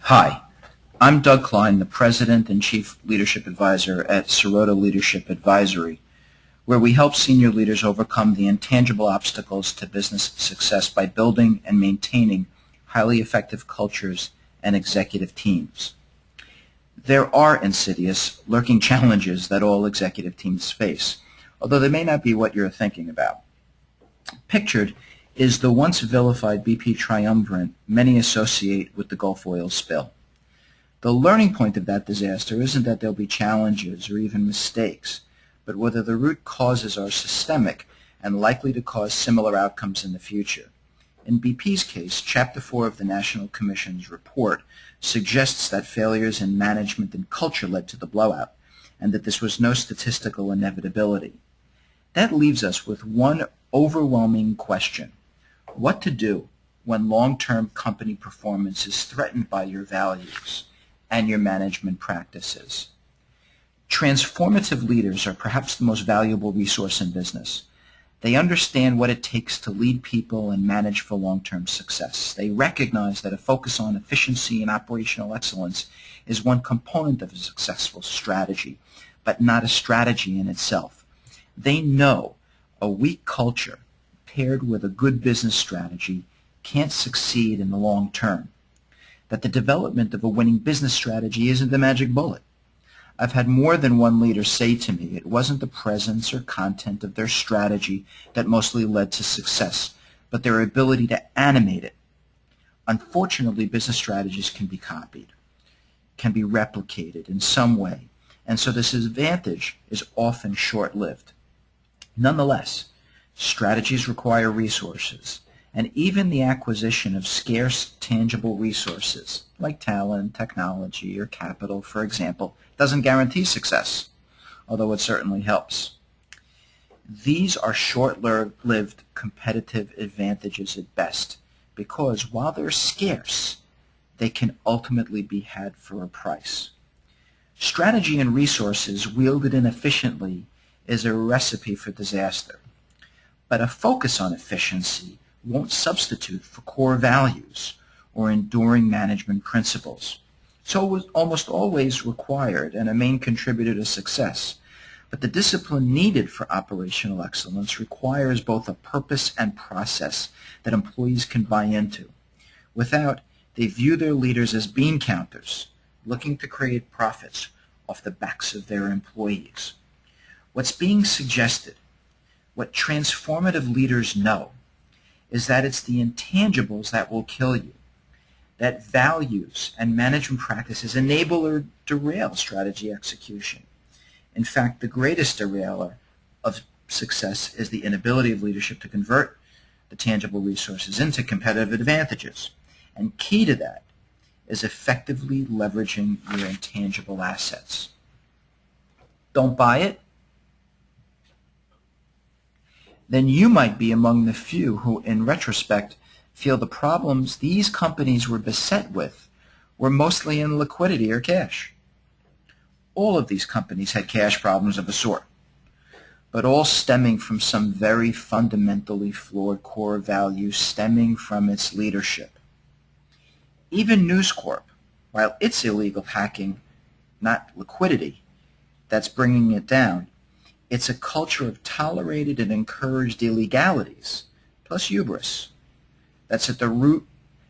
Hi, I'm Doug Klein, the President and Chief Leadership Advisor at Sirota Leadership Advisory, where we help senior leaders overcome the intangible obstacles to business success by building and maintaining highly effective cultures and executive teams. There are insidious, lurking challenges that all executive teams face, although they may not be what you're thinking about. Pictured is the once vilified BP triumvirate many associate with the Gulf oil spill. The learning point of that disaster isn't that there'll be challenges or even mistakes, but whether the root causes are systemic and likely to cause similar outcomes in the future. In BP's case, Chapter 4 of the National Commission's report suggests that failures in management and culture led to the blowout, and that this was no statistical inevitability. That leaves us with one overwhelming question: what to do when long-term company performance is threatened by your values and your management practices. Transformative leaders are perhaps the most valuable resource in business. They understand what it takes to lead people and manage for long-term success. They recognize that a focus on efficiency and operational excellence is one component of a successful strategy, but not a strategy in itself. They know a weak culture paired with a good business strategy can't succeed in the long term, that the development of a winning business strategy isn't the magic bullet. I've had more than one leader say to me it wasn't the presence or content of their strategy that mostly led to success, but their ability to animate it. Unfortunately, business strategies can be copied, can be replicated in some way, and so this advantage is often short-lived. Nonetheless, strategies require resources, and even the acquisition of scarce, tangible resources, like talent, technology, or capital, for example, doesn't guarantee success, although it certainly helps. These are short-lived competitive advantages at best, because while they're scarce, they can ultimately be had for a price. Strategy and resources wielded inefficiently is a recipe for disaster. But a focus on efficiency won't substitute for core values or enduring management principles. So it was almost always required and a main contributor to success. But the discipline needed for operational excellence requires both a purpose and process that employees can buy into. Without, they view their leaders as bean counters, looking to create profits off the backs of their employees. What's being suggested, what transformative leaders know, is that it's the intangibles that will kill you, that values and management practices enable or derail strategy execution. In fact, the greatest derailer of success is the inability of leadership to convert the tangible resources into competitive advantages. And key to that is effectively leveraging your intangible assets. Don't buy it? Then you might be among the few who, in retrospect, feel the problems these companies were beset with were mostly in liquidity or cash. All of these companies had cash problems of a sort, but all stemming from some very fundamentally flawed core values stemming from its leadership. Even News Corp, while it's illegal hacking, not liquidity, that's bringing it down, it's a culture of tolerated and encouraged illegalities, plus hubris. That's at the root,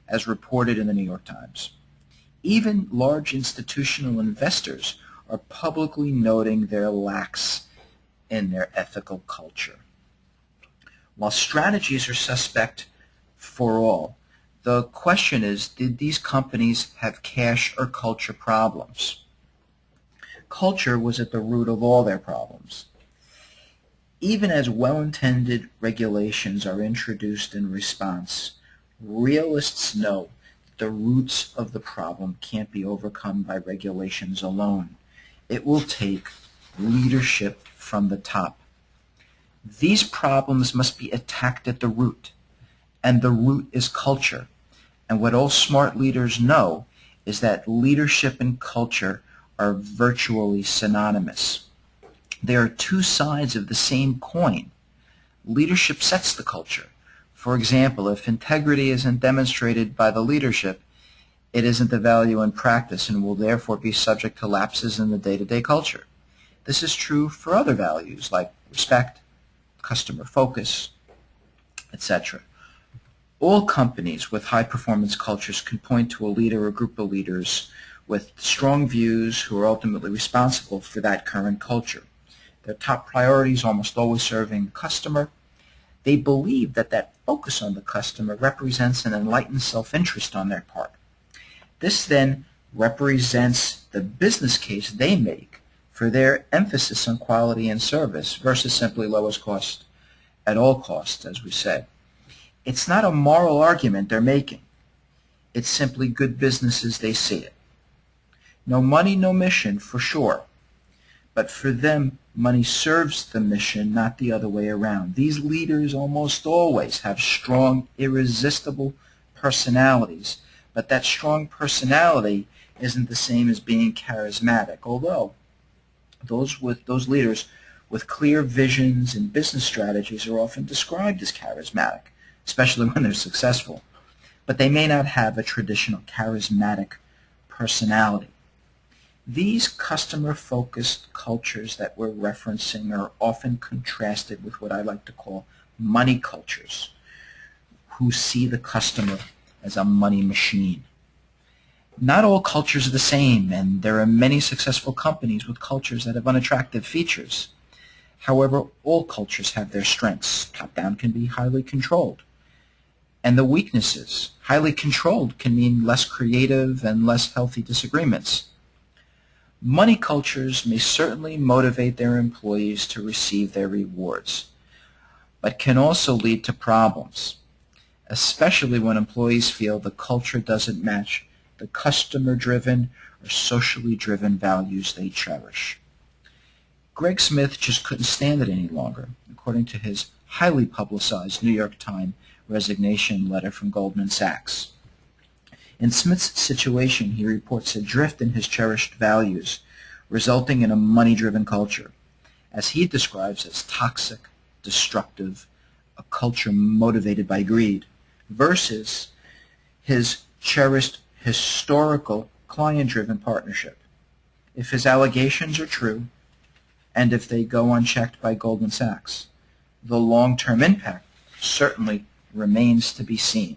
as reported in the New York Times. Even large institutional investors are publicly noting their lacks in their ethical culture. While strategies are suspect for all, the question is, did these companies have cash or culture problems? Culture was at the root of all their problems. Even as well-intended regulations are introduced in response, realists know that the roots of the problem can't be overcome by regulations alone. It will take leadership from the top. These problems must be attacked at the root, and the root is culture. And what all smart leaders know is that leadership and culture are virtually synonymous. There are two sides of the same coin. Leadership sets the culture. For example, if integrity isn't demonstrated by the leadership, It isn't the value in practice and will therefore be subject to lapses in the day-to-day culture. This is true for other values like respect, customer focus, etc. All companies with high-performance cultures can point to a leader or group of leaders with strong views who are ultimately responsible for that current culture. Their top priority is almost always serving the customer. They believe that that focus on the customer represents an enlightened self-interest on their part. This then represents the business case they make for their emphasis on quality and service versus simply lowest cost at all costs, as we said. It's not a moral argument they're making. It's simply good business as they see it. No money, no mission, for sure. But for them, money serves the mission, not the other way around. These leaders almost always have strong, irresistible personalities, but that strong personality isn't the same as being charismatic, although those leaders with clear visions and business strategies are often described as charismatic, especially when they're successful. But they may not have a traditional charismatic personality. These customer-focused cultures that we're referencing are often contrasted with what I like to call money cultures, who see the customer as a money machine. Not all cultures are the same, and there are many successful companies with cultures that have unattractive features. However, all cultures have their strengths. Top-down can be highly controlled. And the weaknesses, highly controlled, can mean less creative and less healthy disagreements. Money cultures may certainly motivate their employees to receive their rewards, but can also lead to problems, especially when employees feel the culture doesn't match the customer-driven or socially driven values they cherish. Greg Smith just couldn't stand it any longer, according to his highly publicized New York Times resignation letter from Goldman Sachs. In Smith's situation, he reports a drift in his cherished values, resulting in a money-driven culture, as he describes as toxic, destructive, a culture motivated by greed, versus his cherished historical client-driven partnership. If his allegations are true, and if they go unchecked by Goldman Sachs, the long-term impact certainly remains to be seen.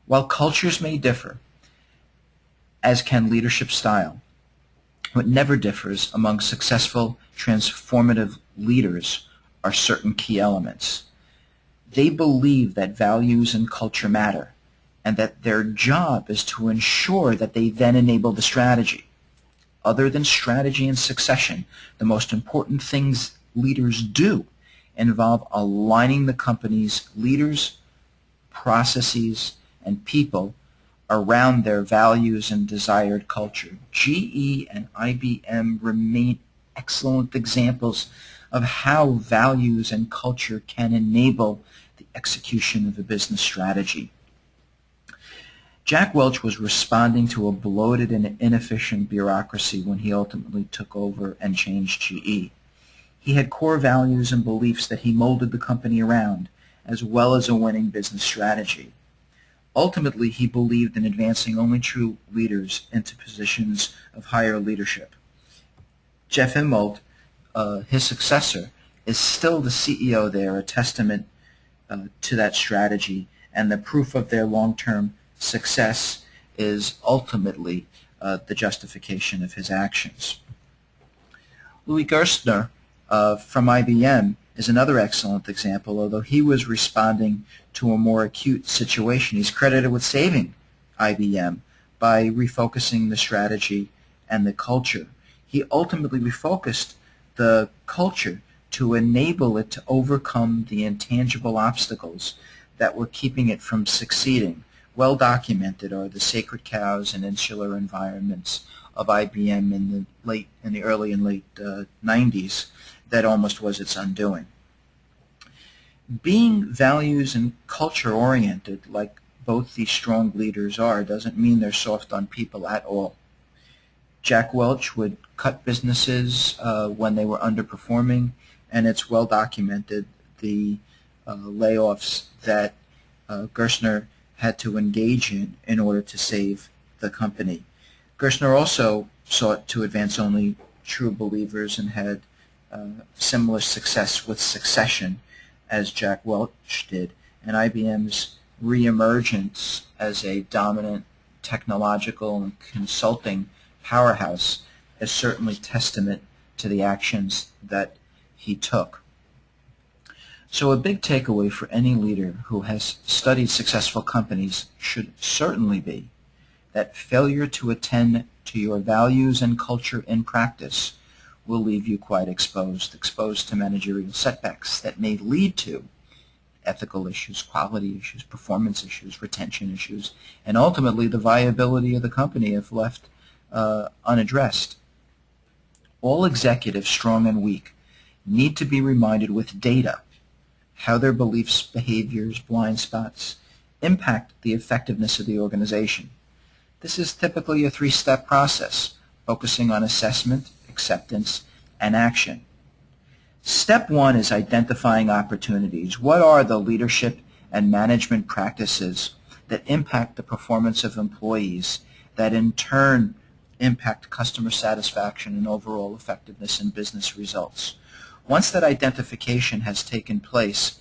While cultures may differ, as can leadership style, what never differs among successful, transformative leaders are certain key elements. They believe that values and culture matter, and that their job is to ensure that they then enable the strategy. Other than strategy and succession, the most important things leaders do involve aligning the company's leaders, processes, and people around their values and desired culture. GE and IBM remain excellent examples of how values and culture can enable the execution of a business strategy. Jack Welch was responding to a bloated and inefficient bureaucracy when he ultimately took over and changed GE. He had core values and beliefs that he molded the company around, as well as a winning business strategy. Ultimately, he believed in advancing only true leaders into positions of higher leadership. Jeff Immelt, his successor, is still the CEO there, a testament to that strategy, and the proof of their long-term success is ultimately the justification of his actions. Louis Gerstner from IBM is another excellent example. Although he was responding to a more acute situation, he's credited with saving IBM by refocusing the strategy and the culture. He ultimately refocused the culture to enable it to overcome the intangible obstacles that were keeping it from succeeding. Well documented are the sacred cows and insular environments of IBM in the early and late 90s that almost was its undoing. Being values and culture oriented, like both these strong leaders are, doesn't mean they're soft on people at all. Jack Welch would cut businesses when they were underperforming, and it's well documented the layoffs that Gerstner had to engage in order to save the company. Gerstner also sought to advance only true believers and had similar success with succession as Jack Welch did, and IBM's reemergence as a dominant technological and consulting powerhouse is certainly testament to the actions that he took. So a big takeaway for any leader who has studied successful companies should certainly be that failure to attend to your values and culture in practice will leave you quite exposed to managerial setbacks that may lead to ethical issues, quality issues, performance issues, retention issues, and ultimately the viability of the company if left unaddressed. All executives, strong and weak, need to be reminded with data how their beliefs, behaviors, blind spots impact the effectiveness of the organization. This is typically a three-step process, focusing on assessment, acceptance, and action. Step one is identifying opportunities. What are the leadership and management practices that impact the performance of employees that in turn impact customer satisfaction and overall effectiveness in business results? Once that identification has taken place,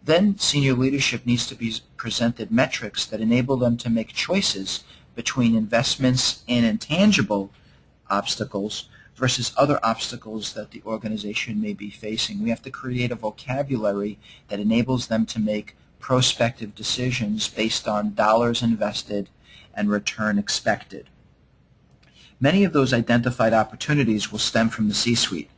then senior leadership needs to be presented metrics that enable them to make choices between investments in intangible obstacles versus other obstacles that the organization may be facing. We have to create a vocabulary that enables them to make prospective decisions based on dollars invested and return expected. Many of those identified opportunities will stem from the C-suite,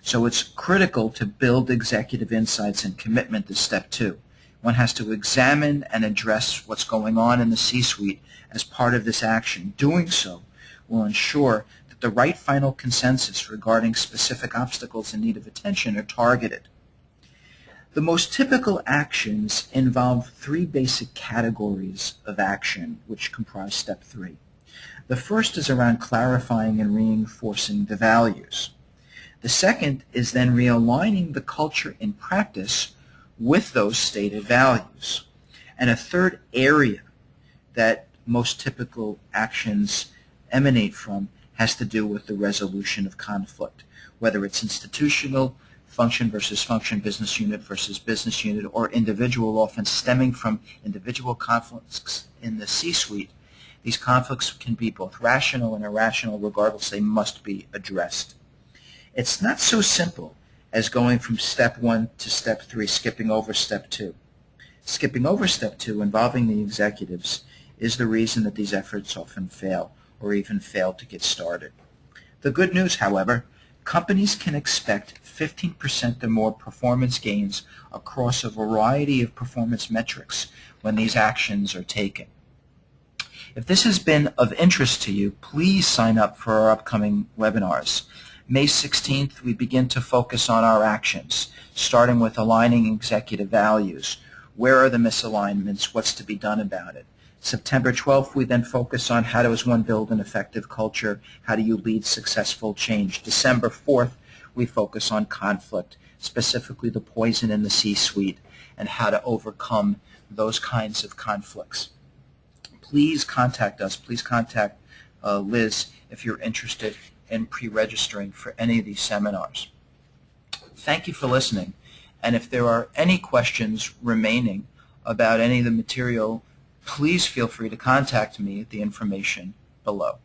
so it's critical to build executive insights and commitment to step two. One has to examine and address what's going on in the C-suite as part of this action. Doing so will ensure that the right final consensus regarding specific obstacles in need of attention are targeted. The most typical actions involve three basic categories of action which comprise step three. The first is around clarifying and reinforcing the values. The second is then realigning the culture in practice with those stated values. And a third area that most typical actions emanate from has to do with the resolution of conflict, whether it's institutional, function versus function, business unit versus business unit, or individual, often stemming from individual conflicts in the C-suite. These conflicts can be both rational and irrational. Regardless, they must be addressed. It's not so simple as going from step one to step three, skipping over step two. Skipping over step two, involving the executives, is the reason that these efforts often fail or even fail to get started. The good news, however, companies can expect 15% or more performance gains across a variety of performance metrics when these actions are taken. If this has been of interest to you, please sign up for our upcoming webinars. May 16th, we begin to focus on our actions, starting with aligning executive values. Where are the misalignments? What's to be done about it? September 12th, we then focus on how does one build an effective culture? How do you lead successful change? December 4th, we focus on conflict, specifically the poison in the C-suite and how to overcome those kinds of conflicts. Please contact us. Please contact Liz if you're interested in pre-registering for any of these seminars. Thank you for listening. And if there are any questions remaining about any of the material, please feel free to contact me at the information below.